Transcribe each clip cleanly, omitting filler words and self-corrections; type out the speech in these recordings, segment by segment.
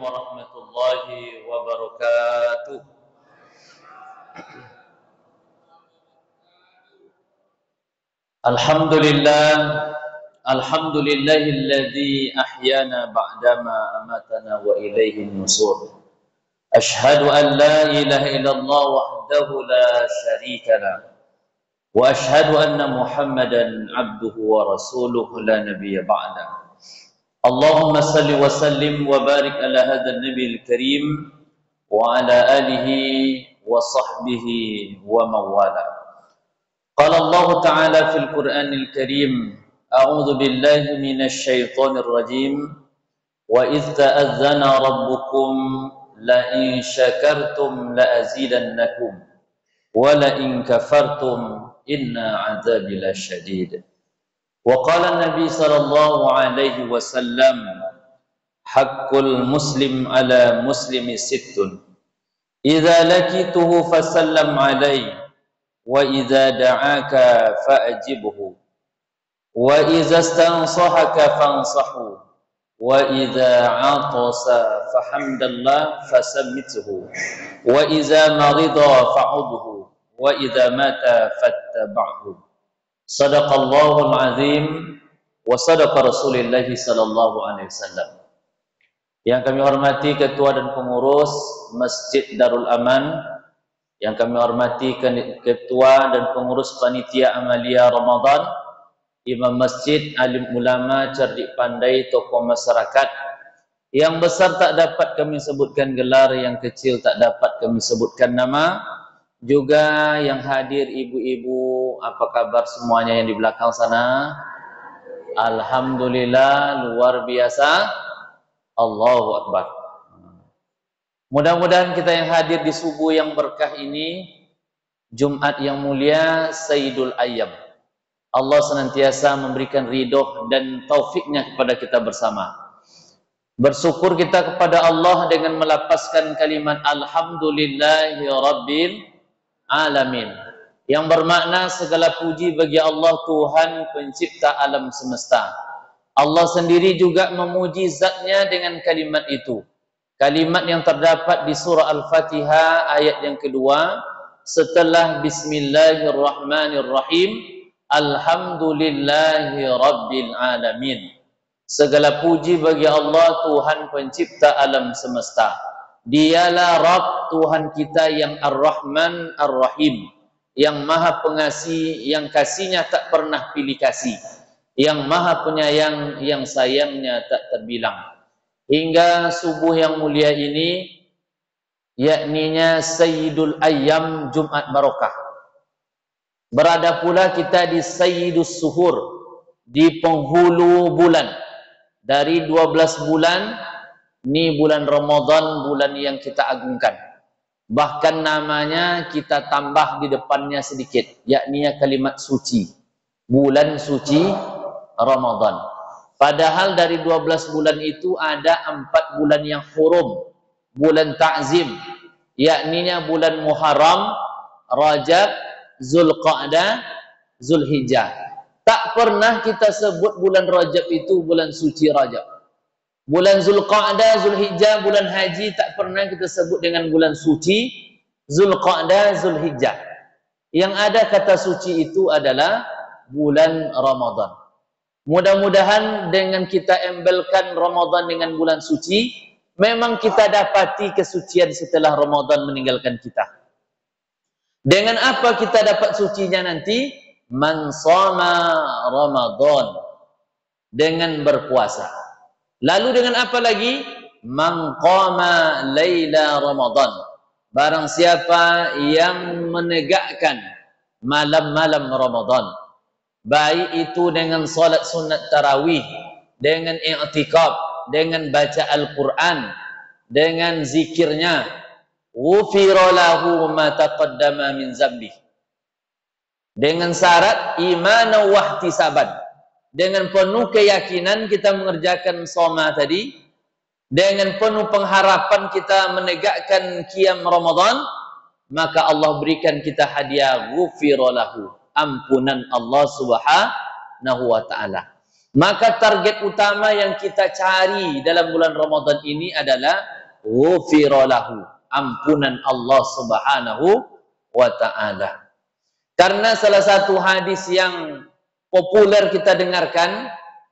warahmatullahi wabarakatuh. Alhamdulillah, alhamdulillahilladzi ahyana ba'dama amatana wa ilaihin nusur. Ashhadu an la ilaha illallah wahdahu la syarika lah. Wa ashhadu anna Muhammadan abduhu wa rasuluhu la nabiyya ba'da. Allahumma salli wa sallim wa barik ala hadzal nabiyil karim wa ala alihi wa sahbihi wa mawala. Qala Allah Ta'ala fil Qur'anil Karim, a'udzu billahi minasy syaithanir rajim. Wa idz ta'adzana rabbukum la in syakartum la azidannakum wa la in kafartum inna 'adzabi lasyadid. Wa qala an-nabi sallallahu alaihi wasallam, haqqul muslim ala muslimi sittun. Idza lakituhu fasallam alaihi wa idza da'aka fa'ajibhu wa idza istansahaka fansahu wa idza 'atasa fahamdallah fasammithu wa idza marida fa'udhu wa idza mata fattaba'hu. Sadaqallahul azim wa sadaqa Rasulullah sallallahu alaihi wasallam. Yang kami hormati ketua dan pengurus Masjid Darul Aman, yang kami hormati ketua dan pengurus panitia amalia Ramadan, imam masjid, alim ulama, cerdik pandai, tokoh masyarakat. Yang besar tak dapat kami sebutkan gelar, yang kecil tak dapat kami sebutkan nama. Juga yang hadir ibu-ibu, apa kabar semuanya yang di belakang sana? Alhamdulillah, luar biasa. Allahu Akbar. Mudah-mudahan kita yang hadir di subuh yang berkah ini, Jumat yang mulia, Sayyidul Ayyam, Allah senantiasa memberikan ridho dan taufiknya kepada kita bersama. Bersyukur kita kepada Allah dengan melapaskan kalimat Alhamdulillahi Rabbil Alamin, yang bermakna segala puji bagi Allah, Tuhan pencipta alam semesta. Allah sendiri juga memuji zatnya dengan kalimat itu. Kalimat yang terdapat di surah Al-Fatihah ayat yang kedua, setelah Bismillahirrahmanirrahim, Alhamdulillahi Rabbil Alamin. Segala puji bagi Allah, Tuhan pencipta alam semesta. Dialah Rabb, Tuhan kita yang Ar-Rahman Ar-Rahim, yang maha pengasih, yang kasihnya tak pernah pilih kasih, yang maha penyayang, yang sayangnya tak terbilang. Hingga subuh yang mulia ini, yakninya Sayyidul Ayyam, Jumat Barokah. Berada pula kita di Sayyidus Suhur, di penghulu bulan. Dari 12 bulan, ini bulan Ramadan, bulan yang kita agungkan. Bahkan namanya kita tambah di depannya sedikit, yakni kalimat suci. Bulan suci Ramadan. Padahal dari 12 bulan itu ada 4 bulan yang hurum, bulan ta'zim, yakninya bulan Muharram, Rajab, Zulqa'dah, Zulhijjah. Tak pernah kita sebut bulan Rajab itu bulan suci Rajab. Bulan Zulqa'dah, Zulhijjah, bulan haji tak pernah kita sebut dengan bulan suci Zulqa'dah, Zulhijjah. Yang ada kata suci itu adalah bulan Ramadan. Mudah-mudahan dengan kita embelkan Ramadan dengan bulan suci, memang kita dapati kesucian setelah Ramadan meninggalkan kita. Dengan apa kita dapat sucinya nanti? Man shoma Ramadan, dengan berpuasa. Lalu dengan apa lagi? Man qama laila Ramadan, barang siapa yang menegakkan malam-malam Ramadan, baik itu dengan salat sunat tarawih, dengan i'tikaf, dengan baca Al-Quran, dengan zikirnya, ghufira lahu ma taqaddama min dzambi, dengan syarat iman wa ihtisaban. Dengan penuh keyakinan kita mengerjakan shoma tadi, dengan penuh pengharapan kita menegakkan qiyam Ramadan, maka Allah berikan kita hadiah ghufira lahu, ampunan Allah Subhanahu wa taala. Maka target utama yang kita cari dalam bulan Ramadan ini adalah ghufira lahu, ampunan Allah Subhanahu wa taala. Karena salah satu hadis yang populer kita dengarkan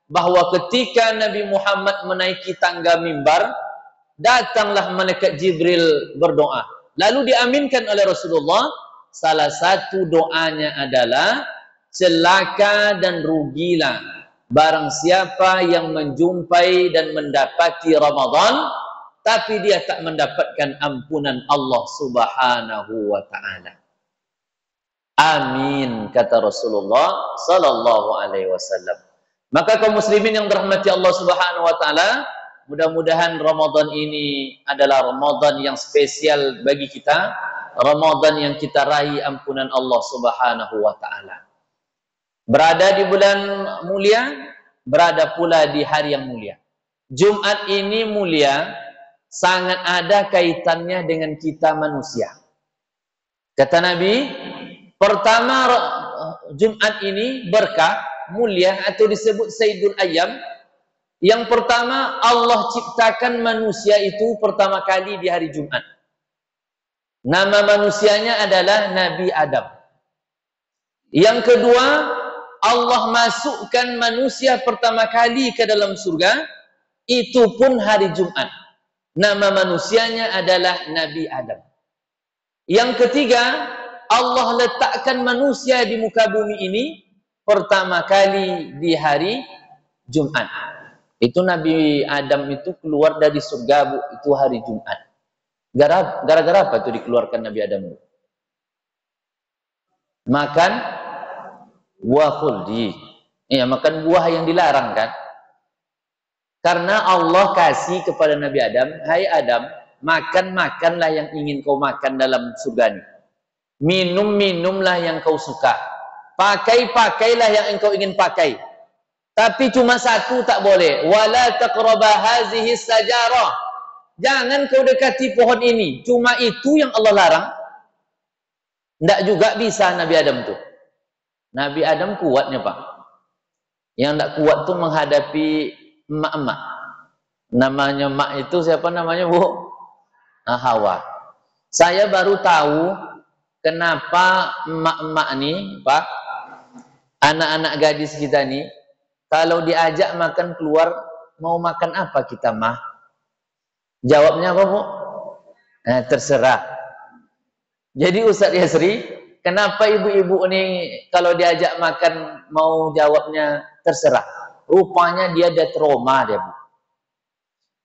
bahwa ketika Nabi Muhammad menaiki tangga mimbar, datanglah malaikat Jibril berdoa. Lalu diaminkan oleh Rasulullah. Salah satu doanya adalah celaka dan rugilah barang siapa yang menjumpai dan mendapati Ramadan tapi dia tak mendapatkan ampunan Allah Subhanahu wa taala. Amin, kata Rasulullah sallallahu alaihi wasallam. Maka kaum muslimin yang dirahmati Allah Subhanahu wa taala, mudah-mudahan Ramadan ini adalah Ramadan yang spesial bagi kita, Ramadan yang kita raih ampunan Allah Subhanahu wa taala. Berada di bulan mulia, berada pula di hari yang mulia. Jumat ini mulia, sangat ada kaitannya dengan kita manusia. Kata Nabi, pertama Jumat ini berkah, mulia atau disebut Sayyidul Ayyam. Yang pertama, Allah ciptakan manusia itu pertama kali di hari Jumat. Nama manusianya adalah Nabi Adam. Yang kedua, Allah masukkan manusia pertama kali ke dalam surga, itu pun hari Jumat. Nama manusianya adalah Nabi Adam. Yang ketiga, Allah letakkan manusia di muka bumi ini pertama kali di hari Jumat. Itu Nabi Adam itu keluar dari surga, Bu, itu hari Jumat. Gara-gara apa itu dikeluarkan Nabi Adam? Makan buah khuldi. Ya, makan buah yang dilarang kan? Karena Allah kasih kepada Nabi Adam, hai Adam, makanlah yang ingin kau makan dalam surga ini. Minumlah yang kau suka. Pakailah yang engkau ingin pakai. Tapi cuma satu tak boleh. Wala taqraba hazihi sajarah. Jangan kau dekati pohon ini. Cuma itu yang Allah larang. Tidak juga bisa Nabi Adam tuh. Nabi Adam kuatnya, Pak. Yang tidak kuat tuh menghadapi emak-emak. Namanya emak itu siapa namanya, Bu? Hawa. Saya baru tahu kenapa emak-emak nih, Pak, anak-anak gadis kita nih, kalau diajak makan keluar, mau makan apa kita, mah? Jawabnya apa, Bu? Terserah. Jadi Ustadz Yasri, kenapa ibu-ibu ini kalau diajak makan mau jawabnya terserah? Rupanya dia ada trauma dia, Bu.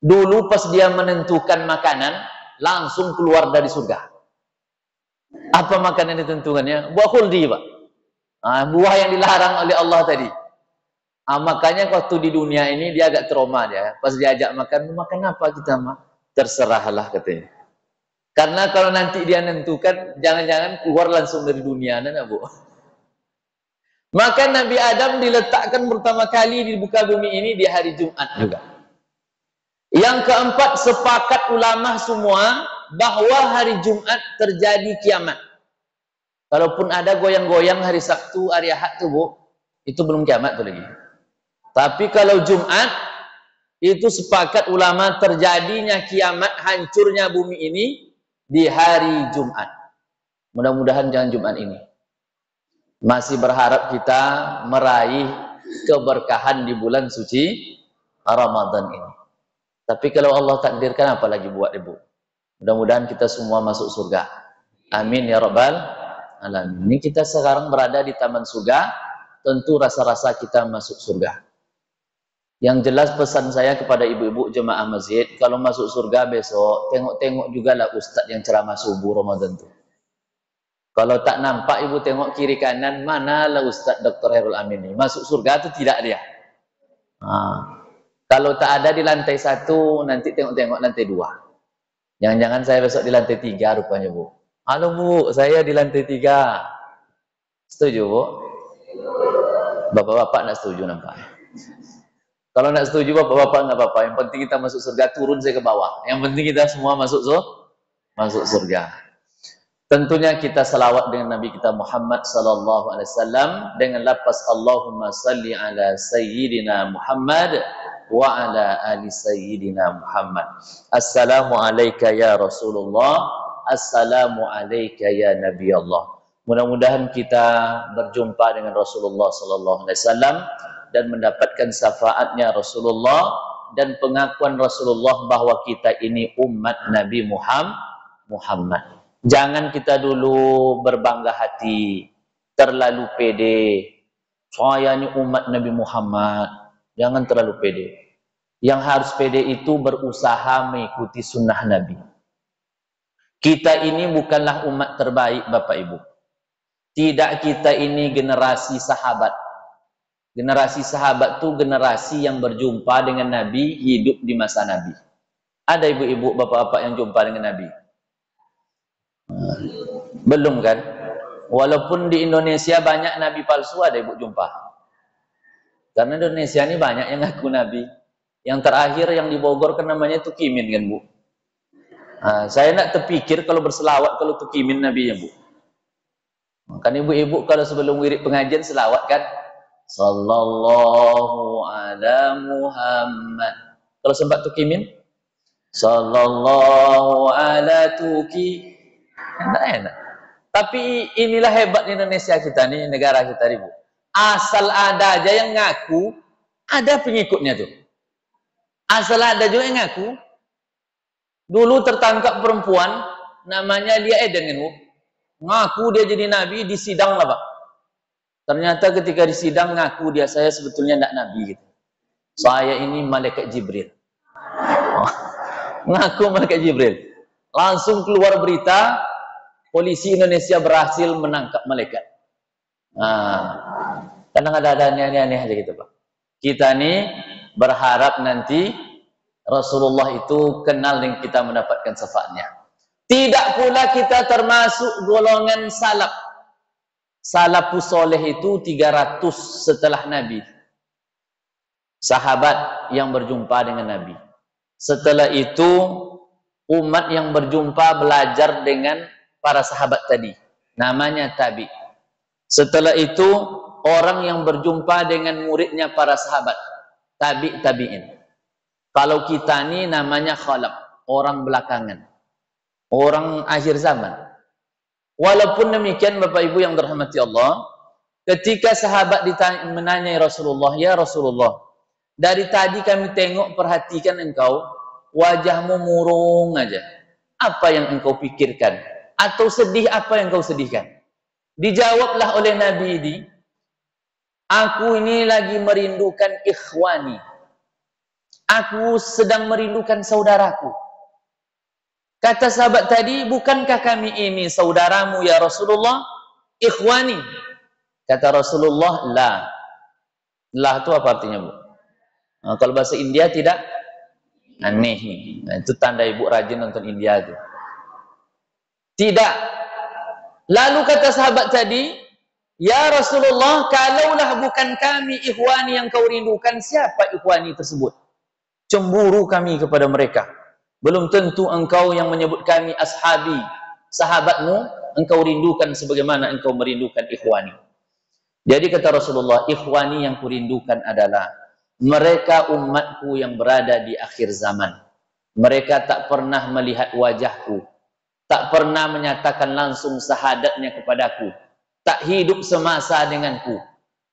Dulu pas dia menentukan makanan, langsung keluar dari surga. Apa makanan ditentukannya? Buah khuldi, Pak. Buah yang dilarang oleh Allah tadi. Makanya waktu di dunia ini dia agak trauma dia. Pas diajak makan apa kita, mah? Terserahlah katanya. Karena kalau nanti dia nentukan, jangan-jangan keluar langsung dari dunia, nah, Bu. Maka Nabi Adam diletakkan pertama kali di muka bumi ini di hari Jumat juga. Yang keempat, sepakat ulama semua bahwa hari Jumat terjadi kiamat. Kalaupun ada goyang-goyang hari Sabtu, hari Ahad tuh, Bu, itu belum kiamat tuh lagi. Tapi kalau Jumat, itu sepakat ulama terjadinya kiamat, hancurnya bumi ini di hari Jumat. Mudah-mudahan jangan Jumat ini. Masih berharap kita meraih keberkahan di bulan suci Ramadan ini. Tapi kalau Allah takdirkan, apa lagi buat, Ibu? Mudah-mudahan kita semua masuk surga. Amin ya rabbal alamin. Ini kita sekarang berada di taman surga, tentu rasa-rasa kita masuk surga. Yang jelas pesan saya kepada ibu-ibu jemaah masjid, kalau masuk surga besok, tengok-tengok juga lah ustadz yang ceramah subuh Ramadan itu. Kalau tak nampak ibu tengok kiri kanan, manalah Ustadz Dr. Hairul Amin ini. Masuk surga itu tidak dia. Kalau tak ada di lantai 1, nanti tengok-tengok lantai 2. Jangan-jangan saya besok di lantai 3 rupanya, Bu. Halo, Bu, saya di lantai 3. Setuju, Bu? Bapak-bapak nak setuju nampaknya. Kalau nak setuju bapak-bapak nggak apa-apa. Yang penting kita masuk surga, turun saya ke bawah. Yang penting kita semua masuk surga. Tentunya kita salawat dengan Nabi kita Muhammad sallallahu alaihi wasallam dengan lafaz Allahumma salli ala sayyidina Muhammad wa ala ali sayyidina Muhammad. Assalamu alayka ya Rasulullah, assalamu alayka ya Nabi Allah. Mudah-mudahan kita berjumpa dengan Rasulullah sallallahu alaihi wasallam dan mendapatkan syafaatnya Rasulullah dan pengakuan Rasulullah bahwa kita ini umat Nabi Muhammad. Jangan kita dulu berbangga hati, terlalu pede. Saya ini umat Nabi Muhammad. Jangan terlalu pede. Yang harus pede itu berusaha mengikuti sunnah Nabi. Kita ini bukanlah umat terbaik, Bapak Ibu. Tidak, kita ini generasi sahabat. Generasi sahabat itu generasi yang berjumpa dengan Nabi, hidup di masa Nabi. Ada ibu-ibu, bapak-bapak yang jumpa dengan Nabi? Belum kan? Walaupun di Indonesia banyak nabi palsu, ada ibu jumpa. Karena Indonesia ini banyak yang ngaku nabi. Yang terakhir yang di Bogor kan namanya Tukimin kan Bu. Saya nak terpikir kalau berselawat kalau Tukimin nabinya Bu. Kan ibu-ibu kalau sebelum wirid pengajian selawat kan? Sallallahu ala Muhammad. Kalau sempat Tukimin? Sallallahu ala Tuki. Enak. Tapi inilah hebat Indonesia kita nih, negara kita nih Bu. Asal ada aja yang ngaku, ada pengikutnya tuh. Asal ada juga yang ngaku. Dulu tertangkap perempuan, namanya Lia Eden kan Bu. Ngaku dia jadi nabi, disidang lah Pak. Ternyata ketika disidang ngaku dia, saya sebetulnya tidak nabi gitu. Saya ini malaikat Jibril. Ngaku malaikat Jibril. Langsung keluar berita, polisi Indonesia berhasil menangkap malaikat. Kadang ada aneh-aneh aja gitu Pak. Kita nih berharap nanti Rasulullah itu kenal dengan kita mendapatkan syafaatnya. Tidak pula kita termasuk golongan salaf. Salafus soleh itu 300 setelah Nabi. Sahabat yang berjumpa dengan Nabi. Setelah itu umat yang berjumpa belajar dengan para sahabat tadi, namanya tabi. Setelah itu orang yang berjumpa dengan muridnya para sahabat, tabi'in. Kalau kita ini namanya khalaf, orang belakangan, orang akhir zaman. Walaupun demikian Bapak Ibu yang dirahmati Allah, ketika sahabat menanyai Rasulullah, ya Rasulullah, dari tadi kami tengok perhatikan engkau, wajahmu murung aja. Apa yang engkau pikirkan? Atau sedih, apa yang kau sedihkan? Dijawablah oleh Nabi ini, aku ini lagi merindukan ikhwani. Aku sedang merindukan saudaraku. Kata sahabat tadi, bukankah kami ini saudaramu ya Rasulullah? Ikhwani. Kata Rasulullah, la. La itu apa artinya Bu? Kalau bahasa India tidak? Aneh nih. Itu tanda ibu rajin nonton India tuh. Tidak. Lalu kata sahabat tadi, ya Rasulullah, kalaulah bukan kami ikhwani yang kau rindukan, siapa ikhwani tersebut? Cemburu kami kepada mereka. Belum tentu engkau yang menyebut kami ashabi, sahabatmu, engkau rindukan sebagaimana engkau merindukan ikhwani. Jadi kata Rasulullah, ikhwani yang kurindukan adalah mereka umatku yang berada di akhir zaman. Mereka tak pernah melihat wajahku, tak pernah menyatakan langsung syahadatnya kepadaku, tak hidup semasa denganku,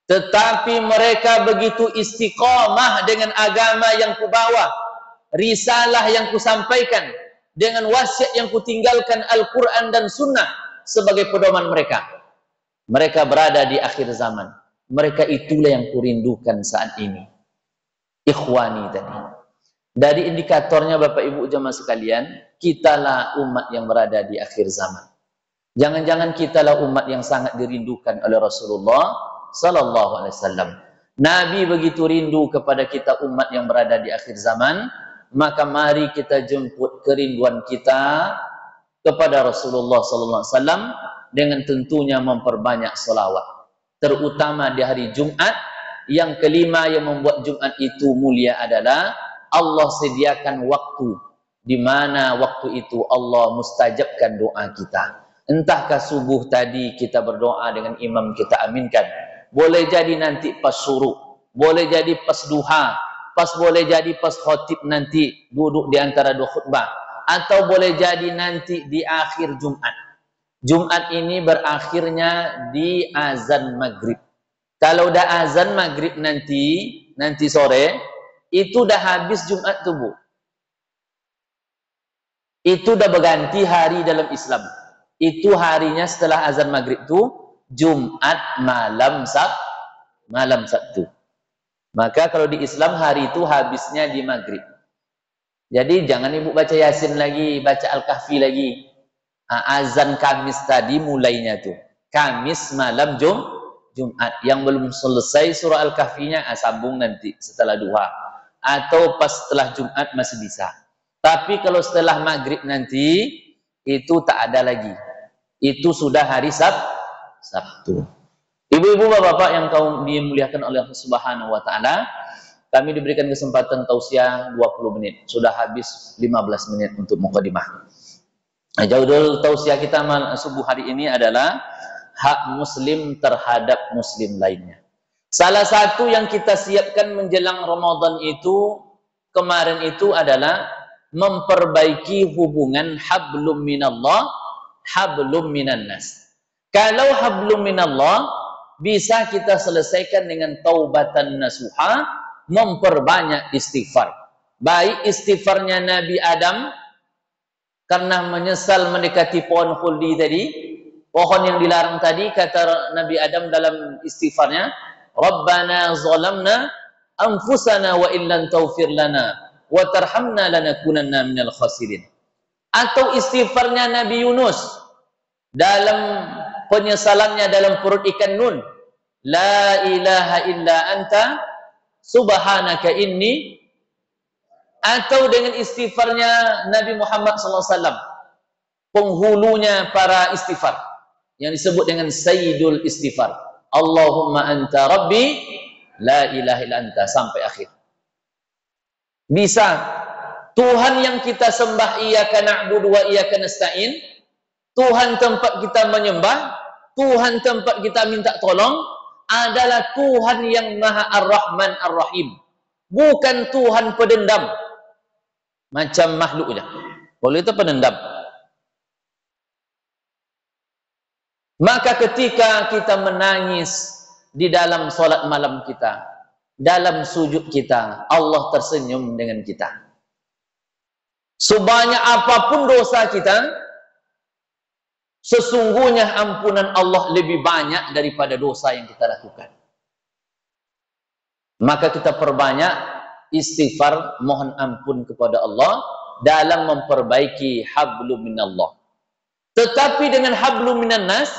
tetapi mereka begitu istiqamah dengan agama yang kubawa, risalah yang kusampaikan, dengan wasiat yang kutinggalkan Al-Quran dan Sunnah sebagai pedoman mereka. Mereka berada di akhir zaman. Mereka itulah yang kurindukan saat ini. Ikhwani tadi. Dari indikatornya Bapak Ibu jamaah sekalian, kitalah umat yang berada di akhir zaman. Jangan-jangan kitalah umat yang sangat dirindukan oleh Rasulullah sallallahu alaihi wasallam. Nabi begitu rindu kepada kita umat yang berada di akhir zaman, maka mari kita jemput kerinduan kita kepada Rasulullah sallallahu alaihi wasallam dengan tentunya memperbanyak selawat. Terutama di hari Jumat, yang kelima yang membuat Jumat itu mulia adalah Allah sediakan waktu di mana waktu itu Allah mustajabkan doa kita. Entahkah subuh tadi kita berdoa dengan imam kita aminkan. Boleh jadi nanti pas syuruk, boleh jadi pas duha, boleh jadi pas khotib nanti duduk di antara dua khutbah, atau boleh jadi nanti di akhir Jumat. Jumat ini berakhirnya di azan maghrib. Kalau dah azan maghrib nanti sore, itu dah habis Jumat tuh, Bu. Itu dah berganti hari dalam Islam. Itu harinya setelah azan maghrib itu Jumat malam Sabtu. Maka kalau di Islam hari itu habisnya di maghrib. Jadi jangan ibu baca Yasin lagi, baca Al-Kahfi lagi. Azan Kamis tadi mulainya tuh. Kamis malam Jumat. Yang belum selesai surah Al-Kahfinya sambung nanti setelah duha. Atau pas setelah Jumat masih bisa. Tapi kalau setelah maghrib nanti itu tak ada lagi. Itu sudah hari Sabtu. Ibu-ibu, bapak-bapak yang kaum dimuliakan oleh Allah Subhanahu wa taala, kami diberikan kesempatan tausiah 20 menit. Sudah habis 15 menit untuk mukadimah. Judul tausiah kita subuh hari ini adalah hak muslim terhadap muslim lainnya. Salah satu yang kita siapkan menjelang Ramadan itu kemarin itu adalah memperbaiki hubungan hablum minallah, hablum minan nas. Kalau hablum minallah bisa kita selesaikan dengan taubatan nasuha, memperbanyak istighfar. Baik istighfarnya Nabi Adam karena menyesal mendekati pohon khuldi tadi, pohon yang dilarang tadi, kata Nabi Adam dalam istighfarnya, Rabbana zalamna anfusana wa illan taghfir lana wa tarhamna lanakunanna minal khasirin. Atau istighfarnya Nabi Yunus dalam penyesalannya dalam perut ikan Nun, la ilaha illa anta subhanaka inni. Atau dengan istighfarnya Nabi Muhammad SAW, penghulunya para istighfar yang disebut dengan Sayyidul Istighfar, Allahumma anta rabbi la ilaha illa anta, sampai akhir. Bisa. Tuhan yang kita sembah, iyyaka na'budu wa iyyaka nasta'in, Tuhan tempat kita menyembah, Tuhan tempat kita minta tolong adalah Tuhan yang Maha Ar-Rahman Ar-Rahim, bukan Tuhan pendendam macam makhluknya. Kalau itu pendendam. Maka ketika kita menangis di dalam solat malam kita, dalam sujud kita, Allah tersenyum dengan kita. Sebanyak apapun dosa kita, sesungguhnya ampunan Allah lebih banyak daripada dosa yang kita lakukan. Maka kita perbanyak istighfar, mohon ampun kepada Allah dalam memperbaiki hablum minallah. Tetapi dengan hablum minan nas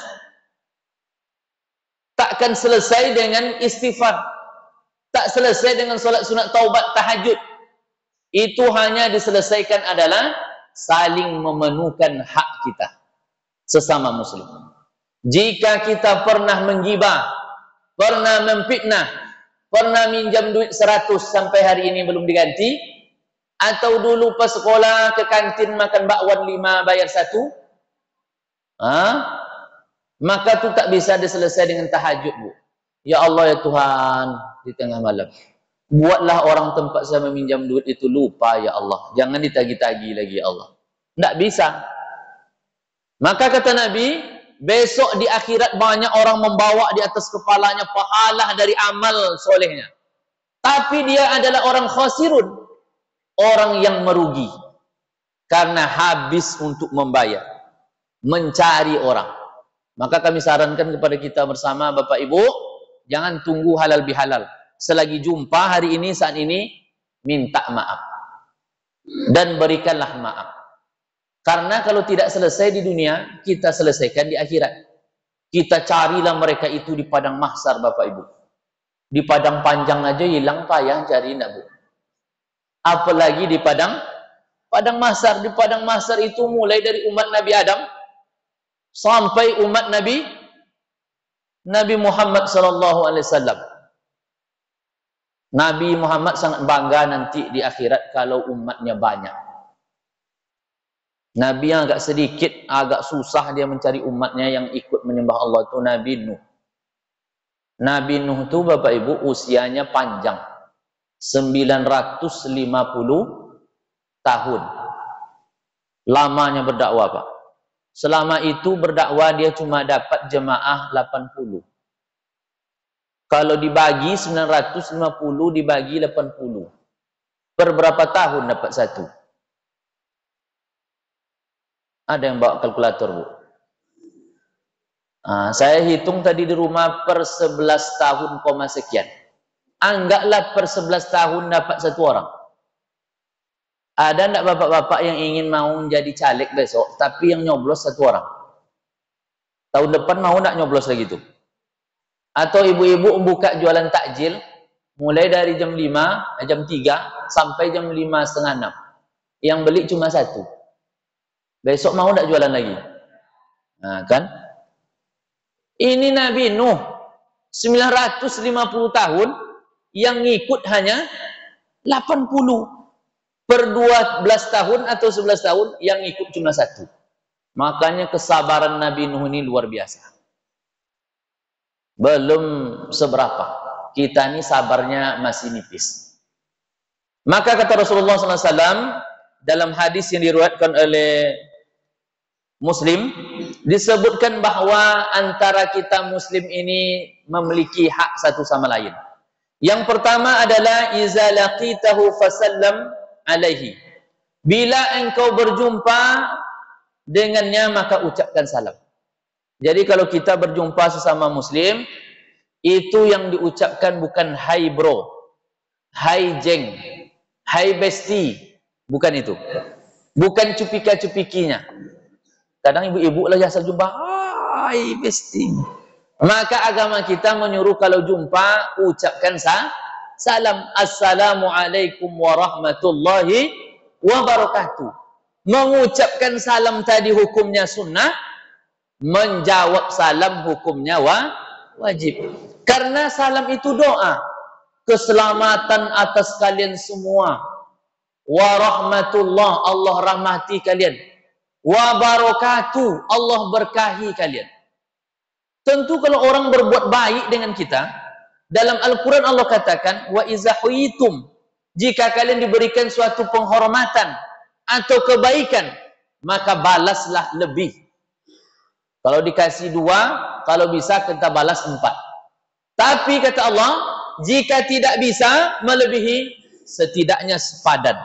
takkan selesai dengan istighfar, tak selesai dengan solat sunat taubat tahajud. Itu hanya diselesaikan adalah saling memenuhkan hak kita sesama muslim. Jika kita pernah menggibah, pernah memfitnah, pernah minjam duit 100 sampai hari ini belum diganti, atau dulu pas sekolah ke kantin makan bakwan 5 bayar 1, maka itu tak bisa diselesai dengan tahajud, Bu. Ya Allah ya Tuhan, di tengah malam, buatlah orang tempat saya meminjam duit itu lupa ya Allah, jangan ditagi-tagi lagi ya Allah. Tak bisa. Maka kata Nabi, besok di akhirat banyak orang membawa di atas kepalanya pahala dari amal solehnya. Tapi dia adalah orang khasirun, orang yang merugi. Karena habis untuk membayar, mencari orang. Maka kami sarankan kepada kita bersama, Bapak Ibu, jangan tunggu halal bihalal. Selagi jumpa hari ini, saat ini, minta maaf. Dan berikanlah maaf. Karena kalau tidak selesai di dunia, kita selesaikan di akhirat. Kita carilah mereka itu di padang mahsyar, Bapak Ibu. Di padang panjang aja hilang payah cari, Bu. Apalagi di padang mahsyar. Di padang mahsyar itu mulai dari umat Nabi Adam sampai umat Nabi Muhammad SAW. Nabi Muhammad sangat bangga nanti di akhirat kalau umatnya banyak. Nabi yang agak sedikit, agak susah dia mencari umatnya yang ikut menyembah Allah itu Nabi Nuh. Nabi Nuh itu Bapak Ibu usianya panjang. 950 tahun. Lamanya berdakwah, Pak. Selama itu berdakwah dia cuma dapat jemaah 80. Kalau dibagi 950 dibagi 80. Per berapa tahun dapat satu? Ada yang bawa kalkulator, Bu? Saya hitung tadi di rumah per 11 tahun, sekian. Anggaplah per 11 tahun dapat satu orang. Ada enggak bapak-bapak yang ingin mau jadi caleg besok, tapi yang nyoblos satu orang? Tahun depan mau enggak nyoblos lagi itu? Atau ibu-ibu membuka jualan takjil, mulai dari jam 5, jam 3, sampai jam 5:30, 6. Yang beli cuma satu. Besok mau enggak jualan lagi? Nah, kan? Ini Nabi Nuh, 950 tahun, yang ngikut hanya 80. Per 12 tahun atau 11 tahun yang ikut cuma satu. Makanya kesabaran Nabi Nuh ini luar biasa. Belum seberapa. Kita ini sabarnya masih nipis. Maka kata Rasulullah SAW dalam hadis yang diriwayatkan oleh Muslim, disebutkan bahwa antara kita Muslim ini memiliki hak satu sama lain. Yang pertama adalah iza laqitahu fasallam alaihi. Bila engkau berjumpa dengannya maka ucapkan salam. Jadi kalau kita berjumpa sesama muslim, itu yang diucapkan bukan hai bro, hai jeng, hai bestie, bukan itu. Bukan cupika-cupikinya. Kadang ibu-ibu lah asal jumpa, hai bestie. Maka agama kita menyuruh kalau jumpa ucapkan salam. Assalamualaikum warahmatullahi wabarakatuh. Mengucapkan salam tadi hukumnya sunnah, menjawab salam hukumnya wajib. Karena salam itu doa. Keselamatan atas kalian semua. Warahmatullah, Allah rahmati kalian. Wabarakatuh, Allah berkahi kalian. Tentu kalau orang berbuat baik dengan kita, dalam Al-Quran Allah katakan, wa iza huyitum, jika kalian diberikan suatu penghormatan atau kebaikan, maka balaslah lebih. Kalau dikasih 2, kalau bisa kita balas 4. Tapi kata Allah, jika tidak bisa melebihi, setidaknya sepadan,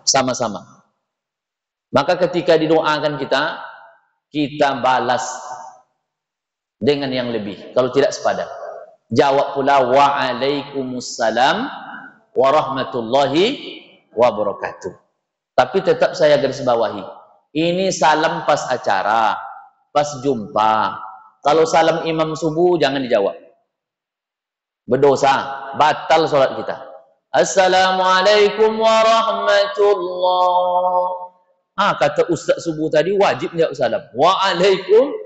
sama-sama. Maka ketika didoakan kita balas dengan yang lebih, kalau tidak sepadan. Jawab pula waalaikumsalam warahmatullahi wabarakatuh. Tapi tetap saya garis bawahi, ini salam pas acara, pas jumpa. Kalau salam imam subuh jangan dijawab, berdosa, batal sholat kita. Assalamualaikum warahmatullahi. Kata ustaz subuh tadi wajib jawab salam. Waalaikum.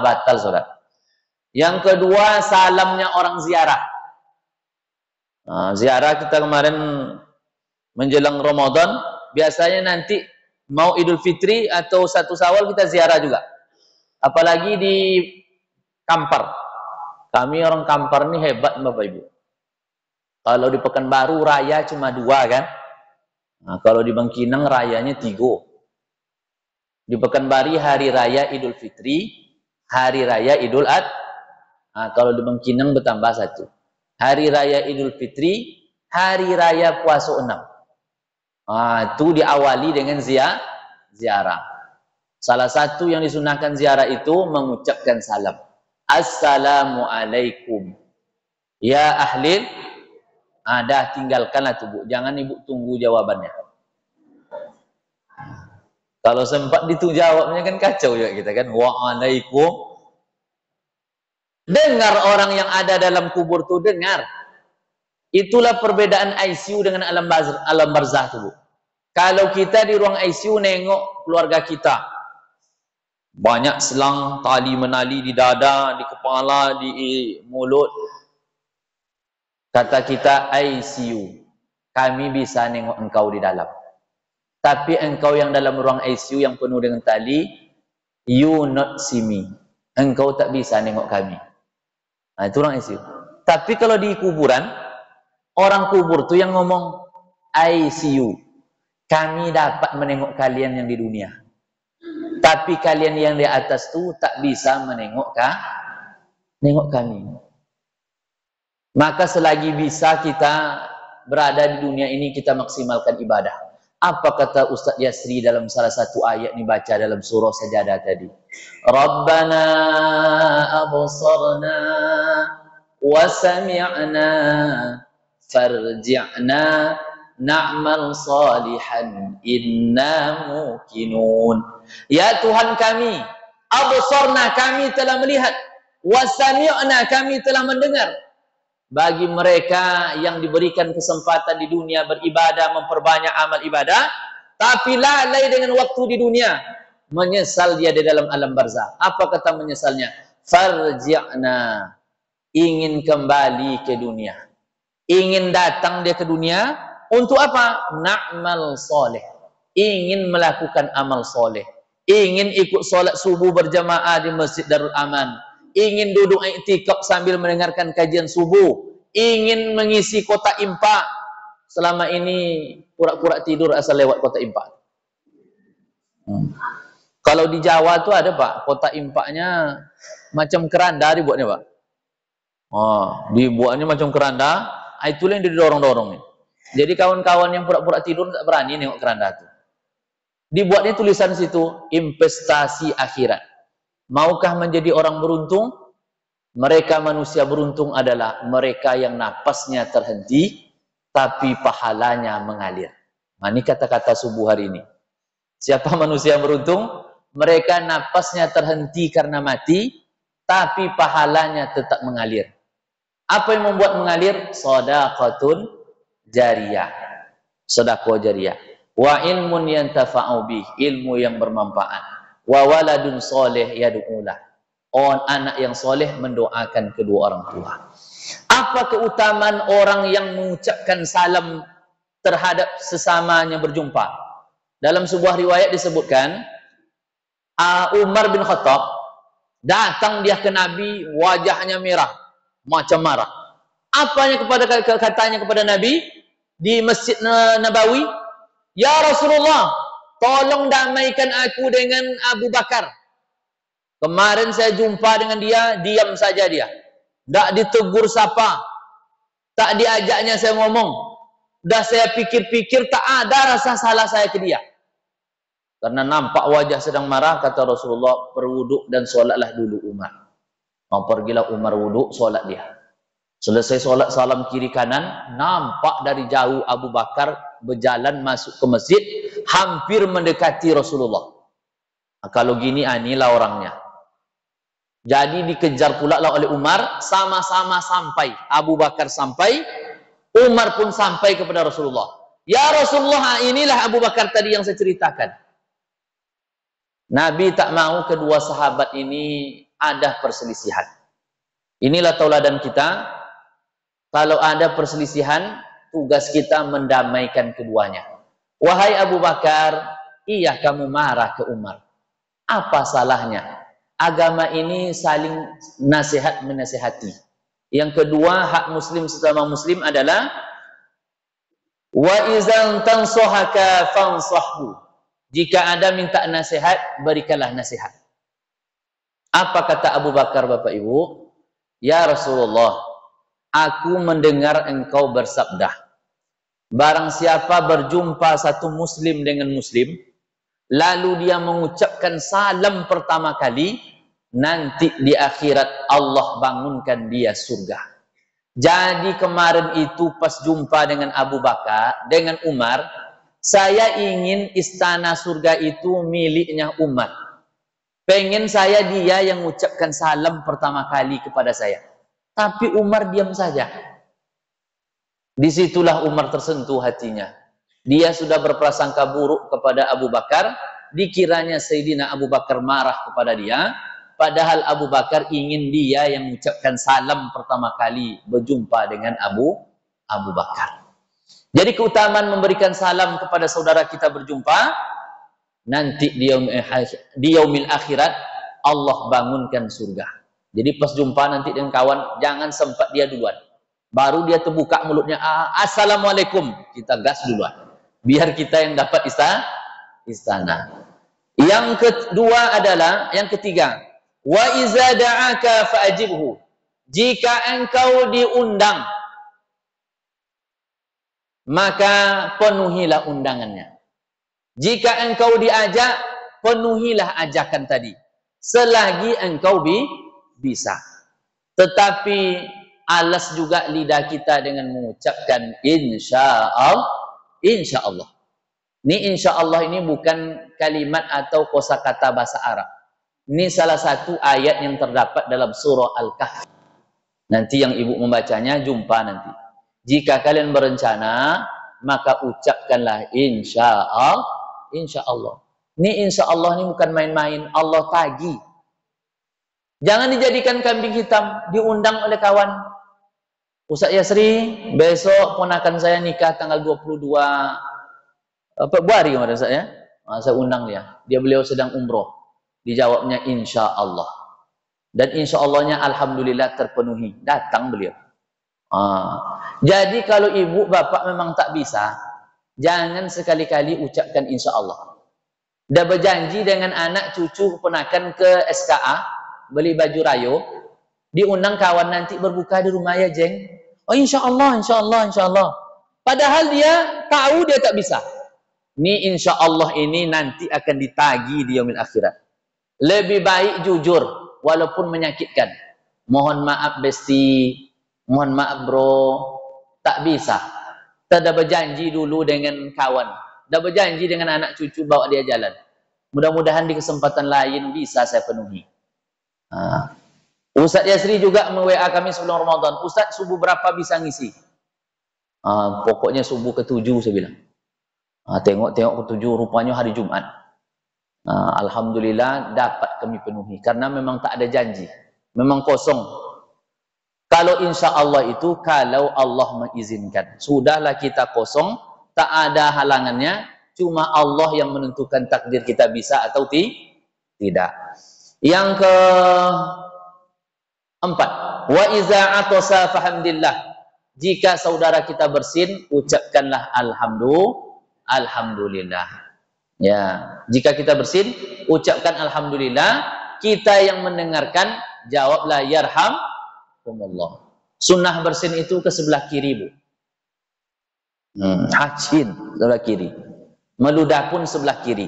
Batal sholat. Yang kedua, salamnya orang ziarah. Ziarah kita kemarin menjelang Ramadan, biasanya nanti mau Idul Fitri atau 1 Syawal kita ziarah juga. Apalagi di Kampar. Kami orang Kampar ini hebat Bapak Ibu. Kalau di Pekanbaru raya cuma 2 kan. Kalau di Bangkinang rayanya 3. Di Pekanbaru hari raya Idul Fitri, hari raya Idul Adha. Kalau di Bangkinang bertambah 1. Hari raya Idul Fitri, hari raya puasa 6. Itu diawali dengan ziarah. Salah satu yang disunahkan ziarah itu mengucapkan salam. Assalamualaikum. Ya ahli, dah tinggalkanlah tuh Bu. Jangan Ibu tunggu jawabannya. Kalau sempat jawabnya kan kacau ya kita kan. Waalaikum. Dengar orang yang ada dalam kubur tuh, dengar. Itulah perbedaan ICU dengan alam barzah tuh Bu. Kalau kita di ruang ICU nengok keluarga kita, banyak selang tali menali di dada, di kepala, di mulut. Kata kita ICU, kami bisa nengok engkau di dalam. Tapi engkau yang dalam ruang ICU yang penuh dengan tali, you not see me. Engkau tak bisa nengok kami. Nah, itu ruang ICU. Tapi kalau di kuburan, orang kubur tuh yang ngomong, I see you. Kami dapat menengok kalian yang di dunia. Tapi kalian yang di atas tuh tak bisa menengok kami. Maka selagi bisa kita berada di dunia ini, kita maksimalkan ibadah. Apa kata Ustaz Yasri dalam salah satu ayat ini baca dalam surah Sajadah tadi? Rabbana absarna wa sami'na farji'na na'mal salihan inna muqinun. Ya Tuhan kami, absarna, kami telah melihat, wa sami'na, kami telah mendengar. Bagi mereka yang diberikan kesempatan di dunia beribadah, memperbanyak amal ibadah, tapi lalai dengan waktu di dunia, menyesal dia di dalam alam barzah. Apa kata menyesalnya? Farji'na, ingin kembali ke dunia, ingin datang dia ke dunia untuk apa? Na'mal soleh, ingin melakukan amal soleh, ingin ikut solat subuh berjamaah di Masjid Darul Aman, ingin duduk iktikaf sambil mendengarkan kajian subuh, ingin mengisi kotak impak. Selama ini pura-pura tidur asal lewat kotak impak. Kalau di Jawa tuh ada Pak, kotak impaknya macam keranda dibuatnya Pak. Dibuatnya macam keranda, itulah yang didorong-dorong. Jadi kawan-kawan yang pura-pura tidur tak berani nengok keranda tuh. Dibuatnya tulisan situ, investasi akhirat. Maukah menjadi orang beruntung? Mereka manusia beruntung adalah mereka yang napasnya terhenti, tapi pahalanya mengalir. Nah, ini kata-kata subuh hari ini. Siapa manusia beruntung? Mereka napasnya terhenti karena mati, tapi pahalanya tetap mengalir. Apa yang membuat mengalir? Shadaqatun jariyah. Sedekah jariyah. Wa ilmun yantafa'u bih, ilmu yang bermanfaat. Wa waladun soleh yad'ulah, anak yang soleh mendoakan kedua orang tua. Apa keutamaan orang yang mengucapkan salam terhadap sesamanya berjumpa? Dalam sebuah riwayat disebutkan, Umar bin Khattab datang dia ke Nabi, wajahnya merah, macam marah. Apanya katanya kepada Nabi di Masjid Nabawi? Ya Rasulullah, tolong damaikan aku dengan Abu Bakar. Kemarin saya jumpa dengan dia, diam saja dia. Tak ditegur sapa, tak diajaknya saya ngomong. Dah saya pikir-pikir, tak ada rasa salah saya ke dia. Karena nampak wajah sedang marah, kata Rasulullah, berwuduk dan solatlah dulu Umar. Pergilah Umar wuduk, solat dia. Selesai solat salam kiri kanan, nampak dari jauh Abu Bakar berjalan masuk ke masjid, hampir mendekati Rasulullah. Kalau gini, inilah orangnya. Jadi dikejar pula lah oleh Umar, sama-sama sampai. Abu Bakar sampai, Umar pun sampai kepada Rasulullah. Ya Rasulullah, inilah Abu Bakar tadi yang saya ceritakan. Nabi tak mau kedua sahabat ini ada perselisihan. Inilah tauladan kita. Kalau ada perselisihan, tugas kita mendamaikan keduanya. Wahai Abu Bakar, iya kamu marah ke Umar. Apa salahnya? Agama ini saling nasihat menasihati. Yang kedua, hak muslim sesama muslim adalah wa izan tansohaka fansahhu. Jika ada minta nasihat, berikanlah nasihat. Apa kata Abu Bakar, Bapak Ibu? Ya Rasulullah, aku mendengar engkau bersabda, barang siapa berjumpa satu muslim dengan muslim, lalu dia mengucapkan salam pertama kali, nanti di akhirat Allah bangunkan dia surga. Jadi kemarin itu pas jumpa dengan Abu Bakar, dengan Umar, saya ingin istana surga itu miliknya Umar. Pengen saya dia yang mengucapkan salam pertama kali kepada saya. Tapi Umar diam saja. Disitulah Umar tersentuh hatinya. Dia sudah berprasangka buruk kepada Abu Bakar. Dikiranya Sayyidina Abu Bakar marah kepada dia. Padahal Abu Bakar ingin dia yang mengucapkan salam pertama kali berjumpa dengan Abu Bakar. Jadi keutamaan memberikan salam kepada saudara kita berjumpa, nanti di yaumil akhirat Allah bangunkan surga. Jadi pas jumpa nanti dengan kawan, jangan sempat dia duluan. Baru dia terbuka mulutnya, assalamualaikum, kita gas duluan. Biar kita yang dapat istana. Yang kedua adalah, yang ketiga, wa iza da'aka fa'ajibhu. Jika engkau diundang, maka penuhilah undangannya. Jika engkau diajak, penuhilah ajakan tadi. Selagi engkau bisa. Tetapi alas juga lidah kita dengan mengucapkan insyaallah. Insyaallah. Ini insyaallah ini bukan kalimat atau kosakata bahasa Arab. Ini salah satu ayat yang terdapat dalam surah Al-Kahf. Nanti yang ibu membacanya jumpa nanti. Jika kalian berencana, maka ucapkanlah insyaallah. Insyaallah. Ini insyaallah ini bukan main-main. Allah tagih. Jangan dijadikan kambing hitam. Diundang oleh kawan. Ustaz Yasri, besok ponakan saya nikah tanggal 22 Februari kemarin Ustaz ya. Saya undang dia. Beliau sedang umroh. Dijawabnya insyaallah. Dan insyaallah-nya alhamdulillah terpenuhi. Datang beliau. Jadi kalau ibu bapak memang tak bisa, jangan sekali-kali ucapkan insyaallah. Dah berjanji dengan anak cucu keponakan ke SKA, beli baju rayo, diundang kawan nanti berbuka di rumah ya jeng. Oh insyaallah, insyaallah, insyaallah. Padahal dia tahu dia tak bisa. Ini insyaallah ini nanti akan ditagih di yaumil akhirat. Lebih baik jujur, walaupun menyakitkan. Mohon maaf besti, mohon maaf bro, tak bisa. Tak ada berjanji dulu dengan kawan. Dah berjanji dengan anak cucu bawa dia jalan. Mudah-mudahan di kesempatan lain bisa saya penuhi. Ustaz Yasri juga me-WA kami sebelum Ramadan. Ustaz subuh berapa bisa ngisi? Pokoknya subuh ke-7 saya bilang. Tengok-tengok ke-7 rupanya hari Jumat. Alhamdulillah dapat kami penuhi. Karena memang tak ada janji. Memang kosong. Kalau insya Allah itu, kalau Allah mengizinkan. Sudahlah kita kosong, tak ada halangannya. Cuma Allah yang menentukan takdir kita bisa atau tidak. Yang keempat, wa iza atosa fahamdillah. Jika saudara kita bersin, ucapkanlah alhamdulillah. Ya, jika kita bersin, ucapkan alhamdulillah. Kita yang mendengarkan, jawablah yarhamkumullah. Sunnah bersin itu ke sebelah kiri, Bu. Hacin sebelah kiri. Meludah pun sebelah kiri.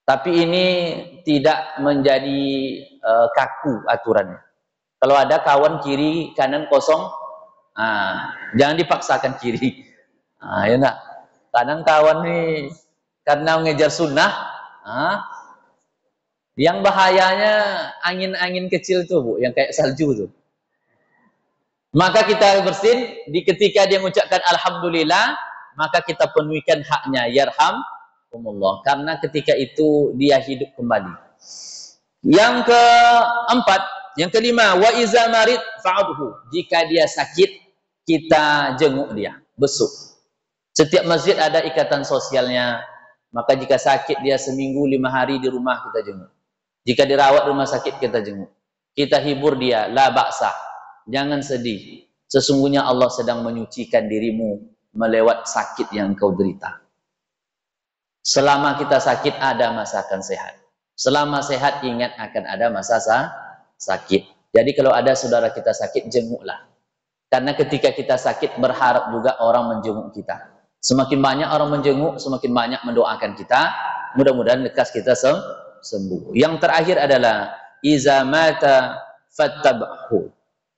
Tapi ini tidak menjadi kaku aturannya. Kalau ada kawan kiri kanan kosong, jangan dipaksakan kiri. Ya nak. Kadang kawan nih karena mengejar sunnah, yang bahayanya angin-angin kecil tuh Bu, yang kayak salju tuh. Maka kita bersin, ketika dia mengucapkan alhamdulillah, maka kita penuhikan haknya yarhamkumullah, karena ketika itu dia hidup kembali. Yang keempat, yang kelima, wa iza marid fa'udhu. Jika dia sakit, kita jenguk dia, besuk. Setiap masjid ada ikatan sosialnya. Maka jika sakit dia seminggu 5 hari di rumah, kita jenguk. Jika dirawat rumah sakit, kita jenguk. Kita hibur dia, la ba'sa. Jangan sedih. Sesungguhnya Allah sedang menyucikan dirimu melewat sakit yang kau derita. Selama kita sakit, ada masa akan sehat. Selama sehat, ingat akan ada masa sakit. Jadi kalau ada saudara kita sakit, jenguklah. Karena ketika kita sakit, berharap juga orang menjenguk kita. Semakin banyak orang menjenguk, semakin banyak mendoakan kita. Mudah-mudahan lekas kita sembuh. Yang terakhir adalah iza mata fattab'hu.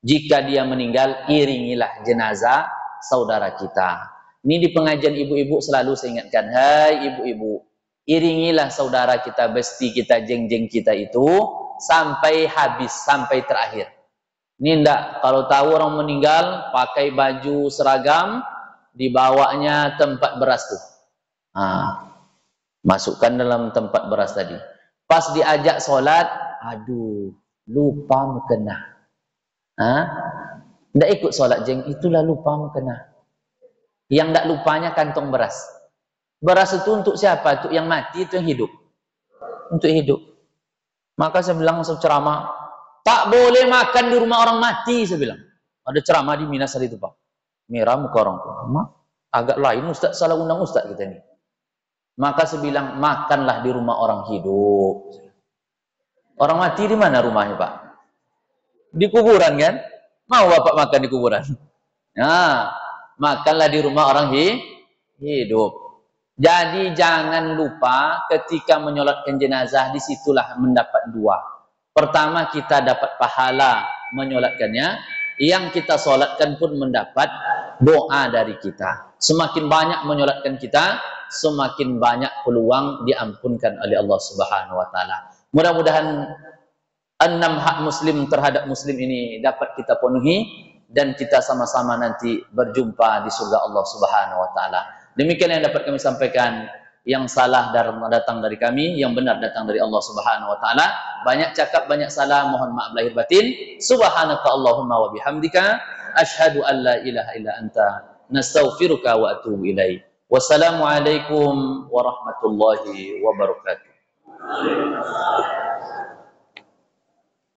Jika dia meninggal, iringilah jenazah saudara kita. Ini di pengajian ibu-ibu selalu saya ingatkan, hai ibu-ibu, iringilah saudara kita, besti kita, jeng-jeng kita itu sampai habis, sampai terakhir. Ini enggak, kalau tahu orang meninggal pakai baju seragam, dibawanya tempat beras tuh. Masukkan dalam tempat beras tadi. Pas diajak sholat, aduh, lupa mukena. Nggak ikut sholat jeng, itulah lupa mukena. Yang tidak lupanya kantong beras. Beras itu untuk siapa? Untuk yang mati, itu yang hidup. Untuk hidup. Maka saya bilang masuk ceramah, tak boleh makan di rumah orang mati, saya bilang. Ada ceramah di Minas hari itu, Pak. Merah muka orang tua. Agak lain Ustaz, salah undang Ustaz kita ini. Maka saya bilang, makanlah di rumah orang hidup. Orang mati di mana rumahnya, Pak? Di kuburan kan? Mau Bapak makan di kuburan? Nah, makanlah di rumah orang hidup. Jadi jangan lupa ketika menyolatkan jenazah, disitulah mendapat dua. Pertama, kita dapat pahala menyolatkannya. Yang kita solatkan pun mendapat doa dari kita. Semakin banyak menyolatkan kita, semakin banyak peluang diampunkan oleh Allah Subhanahu wa taala. Mudah-mudahan 6 hak muslim terhadap muslim ini dapat kita penuhi dan kita sama-sama nanti berjumpa di surga Allah Subhanahu wa taala. Demikian yang dapat kami sampaikan. Yang salah datang dari kami, yang benar datang dari Allah Subhanahu wa taala. Banyak cakap, banyak salah, mohon maaf lahir batin. Subhanaka Allahumma wa bihamdika asyhadu an la ilaha illa anta nastaghfiruka wa atubu ilaik. Wassalamualaikum warahmatullahi wabarakatuh.